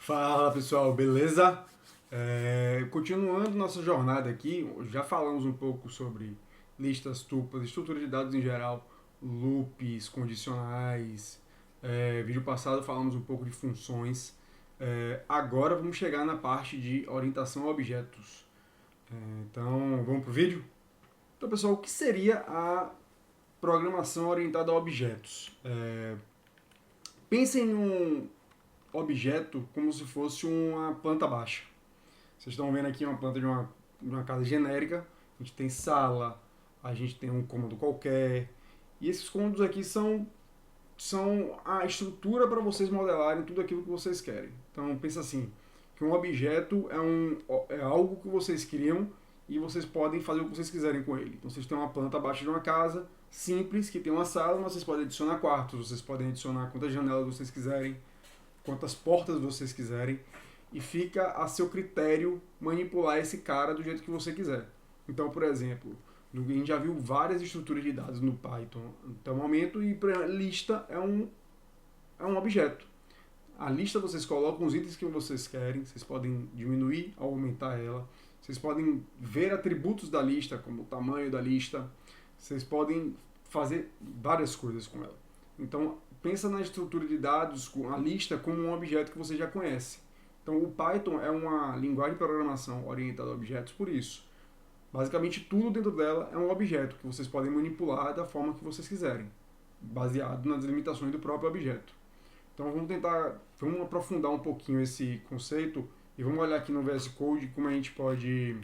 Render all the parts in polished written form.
Fala pessoal, beleza? Continuando nossa jornada aqui, já falamos um pouco sobre listas, tuplas, estrutura de dados em geral, loops, condicionais. Vídeo passado falamos um pouco de funções. Agora vamos chegar na parte de orientação a objetos. Então vamos pro vídeo? Então pessoal, o que seria a programação orientada a objetos? Pensem num objeto como se fosse uma planta baixa. Vocês estão vendo aqui uma planta de uma casa genérica. A gente tem sala, a gente tem um cômodo qualquer. E esses cômodos aqui são a estrutura para vocês modelarem tudo aquilo que vocês querem. Então pensa assim, que um objeto é algo que vocês criam e vocês podem fazer o que vocês quiserem com ele. Então vocês têm uma planta abaixo de uma casa simples, que tem uma sala, mas vocês podem adicionar quartos, vocês podem adicionar quantas janelas vocês quiserem, quantas portas vocês quiserem, e fica a seu critério manipular esse cara do jeito que você quiser. Então, por exemplo, a gente já viu várias estruturas de dados no Python até o momento, e lista é um objeto. A lista vocês colocam os itens que vocês querem, vocês podem diminuir ou aumentar ela, vocês podem ver atributos da lista, como o tamanho da lista, vocês podem fazer várias coisas com ela. Então, pensa na estrutura de dados, com a lista, como um objeto que você já conhece. Então, o Python é uma linguagem de programação orientada a objetos por isso. Basicamente, tudo dentro dela é um objeto que vocês podem manipular da forma que vocês quiserem, baseado nas limitações do próprio objeto. Então, vamos aprofundar um pouquinho esse conceito e vamos olhar aqui no VS Code como a gente pode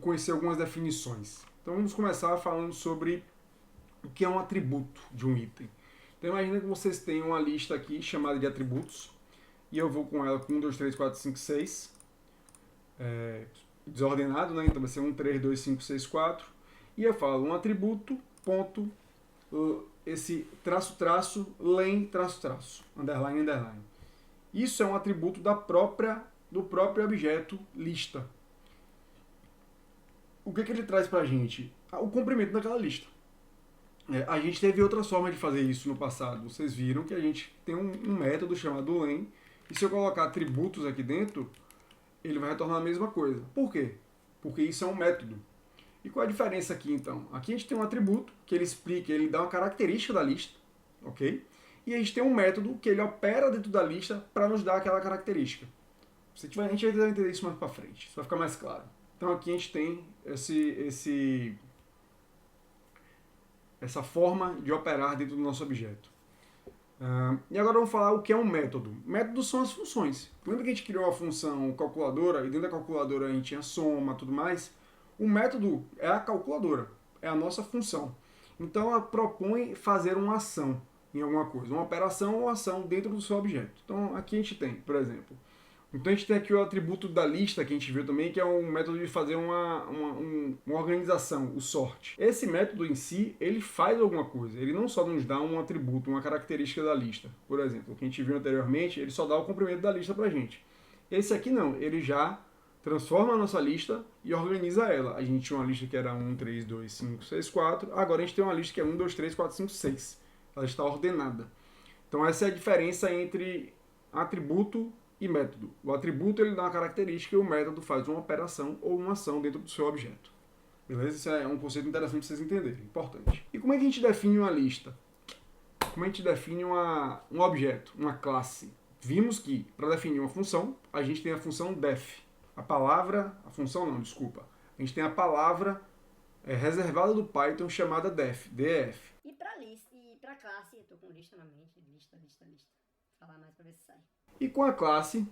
conhecer algumas definições. Então, vamos começar falando sobre o que é um atributo de um item. Então imagina que vocês têm uma lista aqui chamada de atributos, e eu vou com ela com 1, 2, 3, 4, 5, 6, desordenado, né? Então vai ser 1, 3, 2, 5, 6, 4, e eu falo um atributo, ponto, esse traço, traço, len, traço, traço, underline, underline. Isso é um atributo do próprio objeto lista. O que ele traz pra gente? O comprimento daquela lista. A gente teve outras formas de fazer isso no passado. Vocês viram que a gente tem um método chamado len, e se eu colocar atributos aqui dentro, ele vai retornar a mesma coisa. Por quê? Porque isso é um método. E qual é a diferença aqui então? Aqui a gente tem um atributo que ele explica, ele dá uma característica da lista, ok? E a gente tem um método que ele opera dentro da lista para nos dar aquela característica. A gente vai tentar entender isso mais para frente, isso vai ficar mais claro. Então aqui a gente tem essa forma de operar dentro do nosso objeto. E agora vamos falar o que é um método. Métodos são as funções. Lembra que a gente criou a função calculadora, e dentro da calculadora a gente tinha soma e tudo mais? O método é a calculadora, é a nossa função. Então ela propõe fazer uma ação em alguma coisa, uma operação ou ação dentro do seu objeto. Então aqui a gente tem, por exemplo, então a gente tem aqui o atributo da lista que a gente viu também, que é um método de fazer uma organização, o sort. Esse método em si, ele faz alguma coisa, ele não só nos dá um atributo, uma característica da lista. Por exemplo, o que a gente viu anteriormente, ele só dá o comprimento da lista pra gente. Esse aqui não, ele já transforma a nossa lista e organiza ela. A gente tinha uma lista que era 1, 3, 2, 5, 6, 4, agora a gente tem uma lista que é 1, 2, 3, 4, 5, 6. Ela está ordenada. Então essa é a diferença entre atributo e método. O atributo ele dá uma característica e o método faz uma operação ou uma ação dentro do seu objeto. Beleza? Isso é um conceito interessante para vocês entenderem, importante. E como é que a gente define uma lista? Como a gente define um objeto, uma classe? Vimos que para definir uma função, a gente tem a função def. A gente tem a palavra reservada do Python chamada def, def. E para lista e para classe, eu tô com lista na mente, lista. Vou falar mais para ver se sai. E com a classe,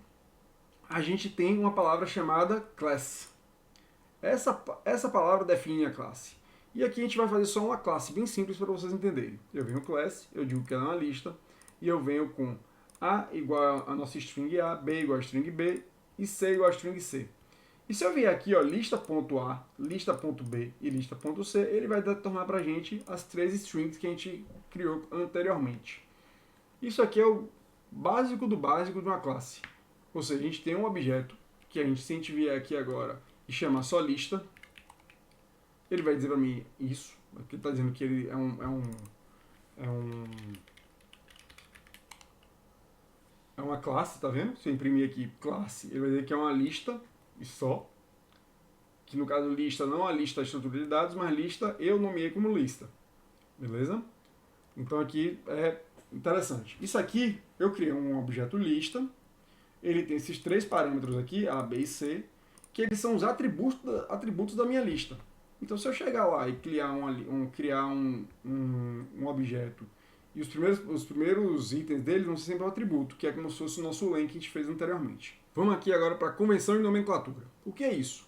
a gente tem uma palavra chamada class. Essa palavra define a classe. E aqui a gente vai fazer só uma classe bem simples para vocês entenderem. Eu venho class, eu digo que ela é uma lista, e eu venho com A igual a nossa string A, B igual a string B, e C igual a string C. E se eu vier aqui, ó, lista.A, lista.B e lista.C, ele vai retornar para a gente as três strings que a gente criou anteriormente. Isso aqui é o básico do básico de uma classe. Ou seja, a gente tem um objeto que se a gente vier aqui agora e chamar só lista, ele vai dizer para mim isso. Aqui está dizendo que ele é um é uma classe, tá vendo? Se eu imprimir aqui classe, ele vai dizer que é uma lista e só. Que no caso lista não é uma lista da estrutura de dados, mas lista eu nomeei como lista. Beleza? Então aqui é interessante. Isso aqui eu criei um objeto lista. Ele tem esses três parâmetros aqui, A, B e C, que eles são os atributos da minha lista. Então se eu chegar lá e criar um objeto e os primeiros itens dele vão ser sempre um atributo, que é como se fosse o nosso len que a gente fez anteriormente. Vamos aqui agora para a convenção de nomenclatura. O que é isso?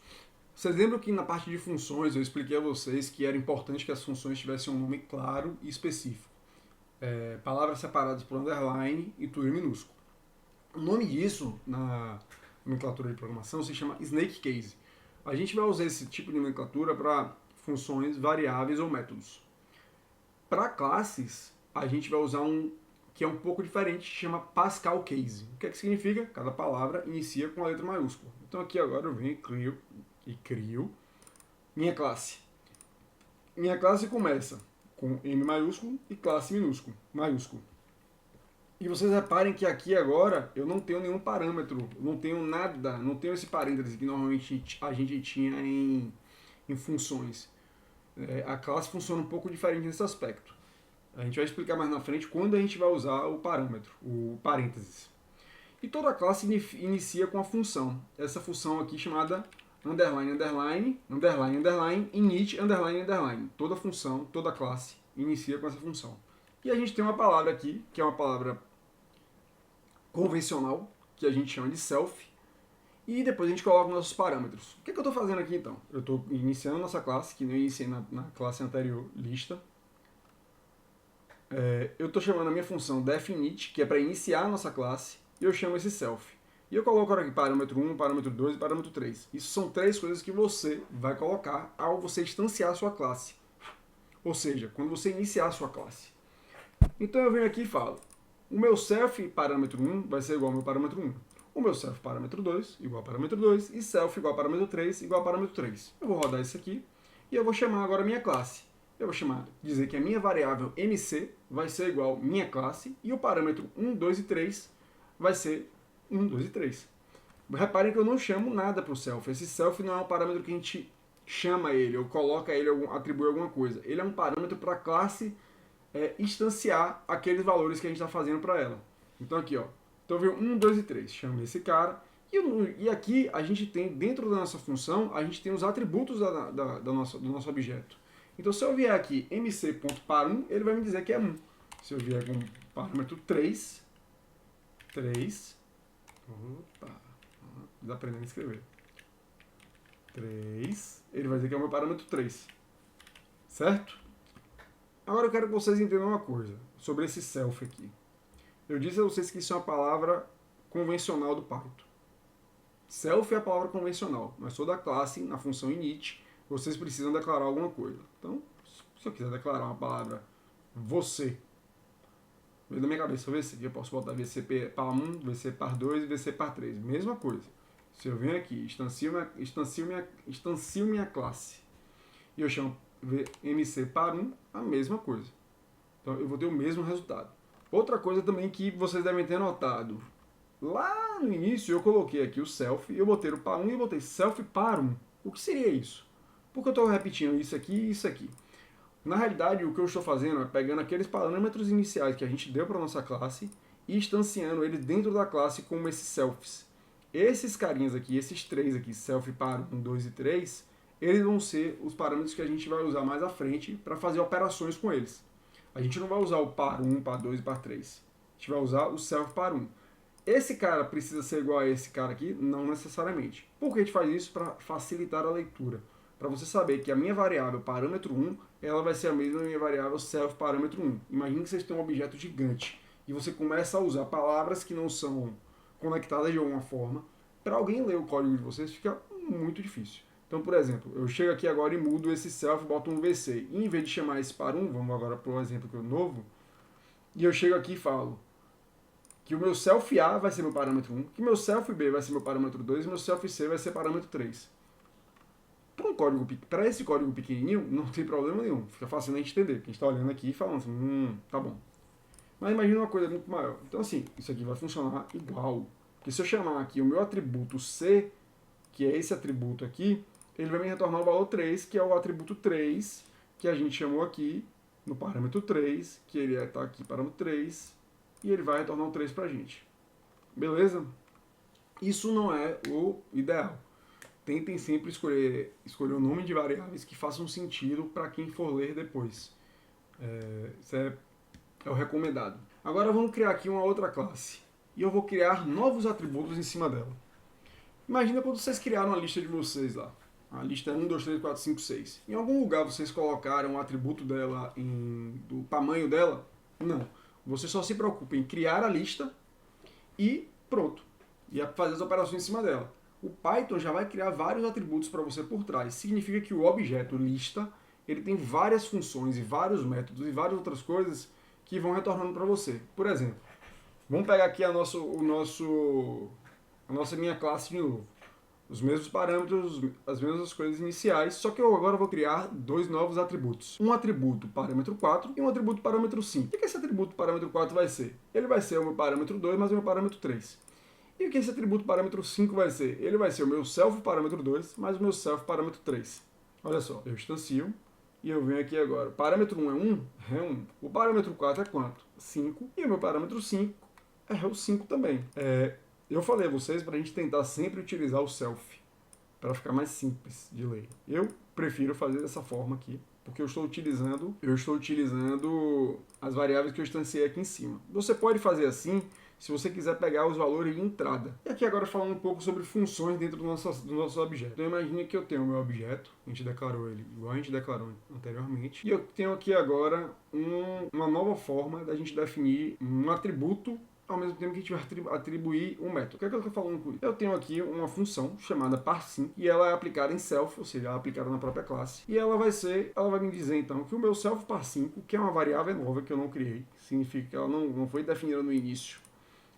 Vocês lembram que na parte de funções eu expliquei a vocês que era importante que as funções tivessem um nome claro e específico. Palavras separadas por underline e tudo em minúsculo. O nome disso na nomenclatura de programação se chama snake case. A gente vai usar esse tipo de nomenclatura para funções, variáveis ou métodos. Para classes, a gente vai usar um que é um pouco diferente, que chama Pascal case. O que é que significa? Cada palavra inicia com a letra maiúscula. Então aqui agora eu venho e crio minha classe. Minha classe começa com M maiúsculo e classe maiúsculo. E vocês reparem que aqui agora eu não tenho nenhum parâmetro, não tenho nada, não tenho esse parêntese que normalmente a gente tinha em funções. A classe funciona um pouco diferente nesse aspecto. A gente vai explicar mais na frente quando a gente vai usar o parâmetro, o parênteses. E toda classe inicia com a função. Essa função aqui chamada underline, underline, underline, underline, init, underline, underline. Toda função, toda classe inicia com essa função. E a gente tem uma palavra aqui, que é uma palavra convencional, que a gente chama de self, e depois a gente coloca os nossos parâmetros. O que eu estou fazendo aqui então? Eu estou iniciando nossa classe, que nem eu iniciei na classe anterior, lista. Eu estou chamando a minha função definite, que é para iniciar a nossa classe, e eu chamo esse self. E eu coloco aqui parâmetro 1, parâmetro 2 e parâmetro 3. Isso são três coisas que você vai colocar ao você instanciar a sua classe. Ou seja, quando você iniciar a sua classe. Então eu venho aqui e falo, o meu self parâmetro 1 vai ser igual ao meu parâmetro 1. O meu self parâmetro 2 igual a parâmetro 2 e self igual a parâmetro 3 igual a parâmetro 3. Eu vou rodar isso aqui e eu vou chamar agora a minha classe. Eu vou dizer que a minha variável mc vai ser igual a minha classe e o parâmetro 1, 2 e 3 vai ser 1, 2 e 3. Reparem que eu não chamo nada para o self. Esse self não é um parâmetro que a gente chama ele ou coloca ele, atribui alguma coisa. Ele é um parâmetro para a classe instanciar aqueles valores que a gente está fazendo para ela. Então aqui, ó, então veio 1, 2 e 3. Chama esse cara. E aqui a gente tem, dentro da nossa função, a gente tem os atributos do nosso objeto. Então se eu vier aqui mc.par1, ele vai me dizer que é 1. Se eu vier com parâmetro 3, opa, dá aprendendo a escrever. 3, ele vai dizer que é o meu parâmetro 3. Certo? Agora eu quero que vocês entendam uma coisa sobre esse self aqui. Eu disse a vocês que isso é uma palavra convencional do Python. Self é a palavra convencional, mas toda classe, na função init, vocês precisam declarar alguma coisa. Então, se eu quiser declarar uma palavra você, veio da minha cabeça VC, eu posso botar VC par1, VC par2 e VC par3. Mesma coisa. Se eu venho aqui, instancio minha classe e eu chamo mc par1, a mesma coisa. Então eu vou ter o mesmo resultado. Outra coisa também que vocês devem ter notado. Lá no início eu coloquei aqui o self, eu botei o par1 e eu botei self par1. O que seria isso? Porque eu estou repetindo isso aqui e isso aqui. Na realidade, o que eu estou fazendo é pegando aqueles parâmetros iniciais que a gente deu para a nossa classe e instanciando eles dentro da classe como esses selfs. Esses carinhas aqui, esses três aqui, self par1, 2 e 3, eles vão ser os parâmetros que a gente vai usar mais à frente para fazer operações com eles. A gente não vai usar o par1, par2 e par3. A gente vai usar o self par1. Esse cara precisa ser igual a esse cara aqui? Não necessariamente. Por que a gente faz isso? Para facilitar a leitura. Para você saber que a minha variável parâmetro 1, ela vai ser a mesma da minha variável self parâmetro 1. Imagine que vocês têm um objeto gigante e você começa a usar palavras que não são conectadas de alguma forma. Para alguém ler o código de vocês fica muito difícil. Então, por exemplo, eu chego aqui agora e mudo esse self e boto um VC. E em vez de chamar esse par1, vamos agora para um exemplo que é novo, e eu chego aqui e falo que o meu self A vai ser meu parâmetro 1, que meu self B vai ser meu parâmetro 2 e meu self C vai ser parâmetro 3. Para esse código pequenininho, não tem problema nenhum. Fica fácil de entender. Porque a gente está olhando aqui e falando assim, tá bom. Mas imagina uma coisa muito maior. Então assim, isso aqui vai funcionar igual. Porque se eu chamar aqui o meu atributo C, que é esse atributo aqui, ele vai me retornar o valor 3, que é o atributo 3, que a gente chamou aqui no parâmetro 3, que ele está aqui parâmetro 3, e ele vai retornar o 3 para a gente. Beleza? Isso não é o ideal. Tentem sempre escolher o nome de variáveis que façam sentido para quem for ler depois. Isso é o recomendado. Agora vamos criar aqui uma outra classe. E eu vou criar novos atributos em cima dela. Imagina quando vocês criaram a lista de vocês lá. A lista é 1, 2, 3, 4, 5, 6. Em algum lugar vocês colocaram o atributo dela do tamanho dela? Não. Você só se preocupa em criar a lista e pronto. E fazer as operações em cima dela. O Python já vai criar vários atributos para você por trás. Significa que o objeto lista, ele tem várias funções e vários métodos e várias outras coisas que vão retornando para você. Por exemplo, vamos pegar aqui a nossa minha classe de novo. Os mesmos parâmetros, as mesmas coisas iniciais, só que eu agora vou criar dois novos atributos. Um atributo parâmetro 4 e um atributo parâmetro 5. O que esse atributo parâmetro 4 vai ser? Ele vai ser o meu parâmetro 2 mais o meu parâmetro 3. E o que esse atributo parâmetro 5 vai ser? Ele vai ser o meu self parâmetro 2 mais o meu self parâmetro 3. Olha só, eu instancio e eu venho aqui agora. O parâmetro 1 é 1? É 1. O parâmetro 4 é quanto? 5. E o meu parâmetro 5 é o 5 também. Eu falei a vocês para a gente tentar sempre utilizar o self, para ficar mais simples de ler. Eu prefiro fazer dessa forma aqui, porque eu estou utilizando as variáveis que eu instanciei aqui em cima. Você pode fazer assim se você quiser pegar os valores de entrada. E aqui agora falando um pouco sobre funções dentro do nosso objeto. Então imagine que eu tenho o meu objeto, a gente declarou ele igual a gente declarou anteriormente, e eu tenho aqui agora uma nova forma da gente definir um atributo ao mesmo tempo que a gente vai atribuir um método. O que é que eu estou falando com isso? Eu tenho aqui uma função chamada parsim, e ela é aplicada em self, ou seja, ela é aplicada na própria classe, e ela vai me dizer então que o meu self parsim, que é uma variável nova que eu não criei, significa que ela não foi definida no início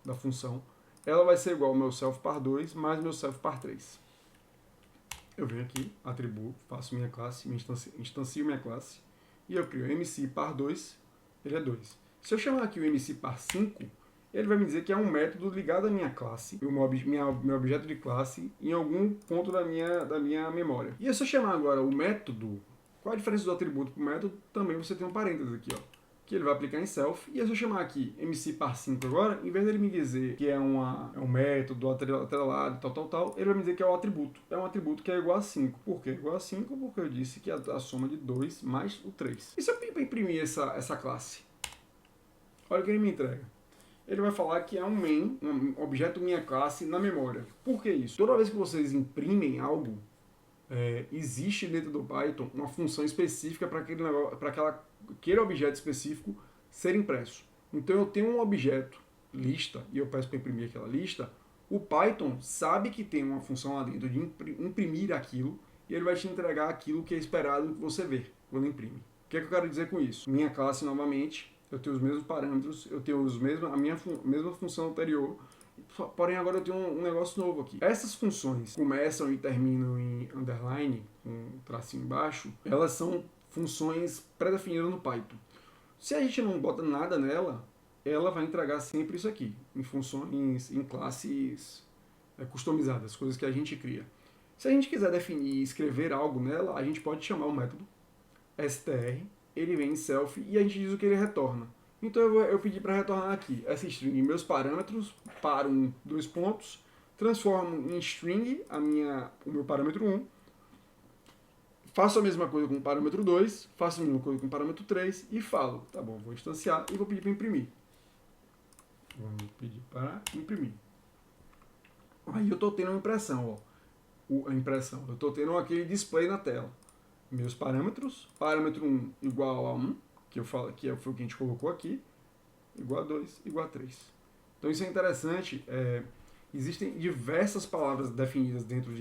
da função, ela vai ser igual ao meu self par 2 mais meu self par 3. Eu venho aqui, atribuo, faço minha classe, instancio minha classe, e eu crio mc par 2, ele é 2. Se eu chamar aqui o mc par 5, ele vai me dizer que é um método ligado à minha classe, o meu objeto de classe, em algum ponto da minha memória. E se eu chamar agora o método, qual a diferença do atributo para o método? Também você tem um parênteses aqui, ó, que ele vai aplicar em self. E se eu chamar aqui mc par 5 agora, em vez dele me dizer que é um método atrelado, tal, ele vai me dizer que é um atributo. É um atributo que é igual a 5. Por quê? Igual a 5 porque eu disse que é a soma de 2 mais o 3. E se eu imprimir essa classe? Olha o que ele me entrega. Ele vai falar que é um main, um objeto minha classe na memória. Por que isso? Toda vez que vocês imprimem algo, existe dentro do Python uma função específica para aquele objeto específico ser impresso. Então eu tenho um objeto lista e eu peço para imprimir aquela lista. O Python sabe que tem uma função lá dentro de imprimir aquilo e ele vai te entregar aquilo que é esperado que você ver quando imprime. O que é que eu quero dizer com isso? Minha classe novamente. Eu tenho os mesmos parâmetros, eu tenho a minha mesma função anterior, porém agora eu tenho um negócio novo aqui. Essas funções começam e terminam em underline, com um tracinho embaixo, elas são funções pré-definidas no Python. Se a gente não bota nada nela, ela vai entregar sempre isso aqui, em funções, em classes customizadas, coisas que a gente cria. Se a gente quiser definir e escrever algo nela, a gente pode chamar o método str, ele vem em self e a gente diz o que ele retorna. Então eu pedi para retornar aqui essa string, meus parâmetros, para 2 pontos, transformo em string o meu parâmetro 1, faço a mesma coisa com o parâmetro 2, faço a mesma coisa com o parâmetro 3 e falo, tá bom, vou instanciar e vou pedir para imprimir. Vamos pedir para imprimir. Aí eu estou tendo uma impressão, ó. Eu estou tendo aquele display na tela. Meus parâmetros, parâmetro 1 igual a 1, que foi o que a gente colocou aqui, igual a 2, igual a 3. Então isso é interessante, existem diversas palavras definidas dentro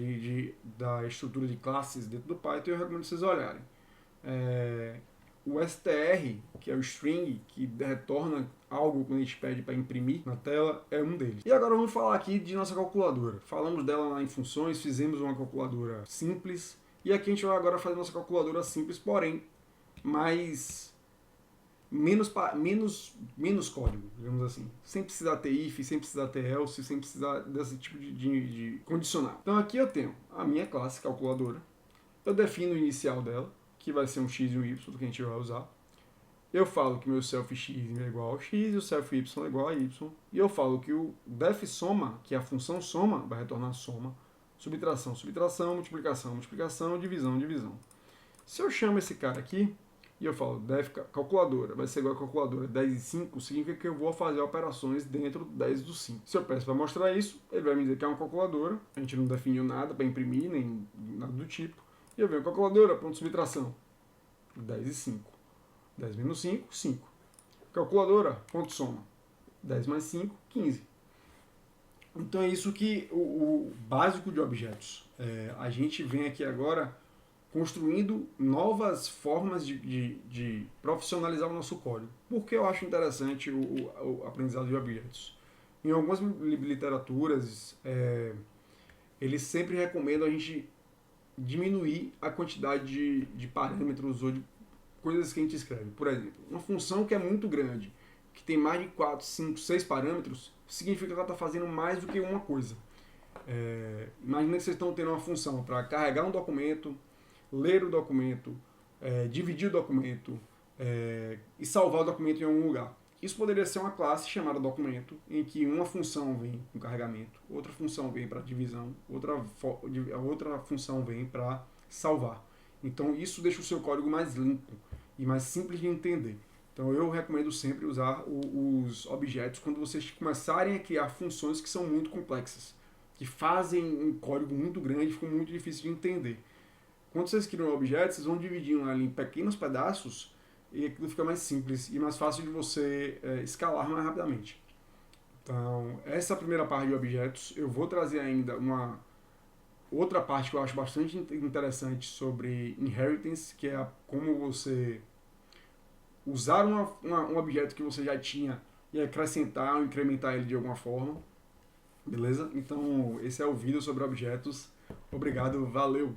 da estrutura de classes dentro do Python e eu recomendo vocês olharem. O str, que é o string, que retorna algo quando a gente pede para imprimir na tela, é um deles. E agora vamos falar aqui de nossa calculadora. Falamos dela lá em funções, fizemos uma calculadora simples, e aqui a gente vai agora fazer nossa calculadora simples, porém mais menos código, digamos assim. Sem precisar ter if, sem precisar ter else, sem precisar desse tipo de condicional. Então aqui eu tenho a minha classe calculadora. Eu defino o inicial dela, que vai ser um x e um y, que a gente vai usar. Eu falo que meu self x é igual a x e o self y é igual a y. E eu falo que o def soma, que é a função soma, vai retornar soma. Subtração, subtração, multiplicação, multiplicação, divisão, divisão. Se eu chamo esse cara aqui, e eu falo def calculadora, vai ser igual a calculadora 10 e 5, significa que eu vou fazer operações dentro do 10 do 5. Se eu peço para mostrar isso, ele vai me dizer que é uma calculadora. A gente não definiu nada para imprimir, nem nada do tipo. E eu venho calculadora, ponto subtração. 10 e 5. 10 menos 5, 5. Calculadora, ponto soma. 10 mais 5, 15. Então é isso que o básico de objetos. A gente vem aqui agora construindo novas formas de profissionalizar o nosso código. Por que eu acho interessante o aprendizado de objetos? Em algumas literaturas, eles sempre recomendam a gente diminuir a quantidade de parâmetros ou de coisas que a gente escreve. Por exemplo, uma função que é muito grande, que tem mais de 4, 5, 6 parâmetros, significa que ela está fazendo mais do que uma coisa. Imagina que vocês estão tendo uma função para carregar um documento, ler o documento, dividir o documento e salvar o documento em algum lugar. Isso poderia ser uma classe chamada documento, em que uma função vem com carregamento, outra função vem para divisão, outra função vem para salvar. Então isso deixa o seu código mais limpo e mais simples de entender. Então eu recomendo sempre usar os objetos quando vocês começarem a criar funções que são muito complexas, que fazem um código muito grande e ficam muito difícil de entender. Quando vocês criam objetos, vocês vão dividindo ali em pequenos pedaços e aquilo fica mais simples e mais fácil de você escalar mais rapidamente. Então, essa é a primeira parte de objetos. Eu vou trazer ainda uma outra parte que eu acho bastante interessante sobre inheritance, que é como você usar um objeto que você já tinha e acrescentar ou incrementar ele de alguma forma. Beleza? Então, esse é o vídeo sobre objetos. Obrigado, valeu!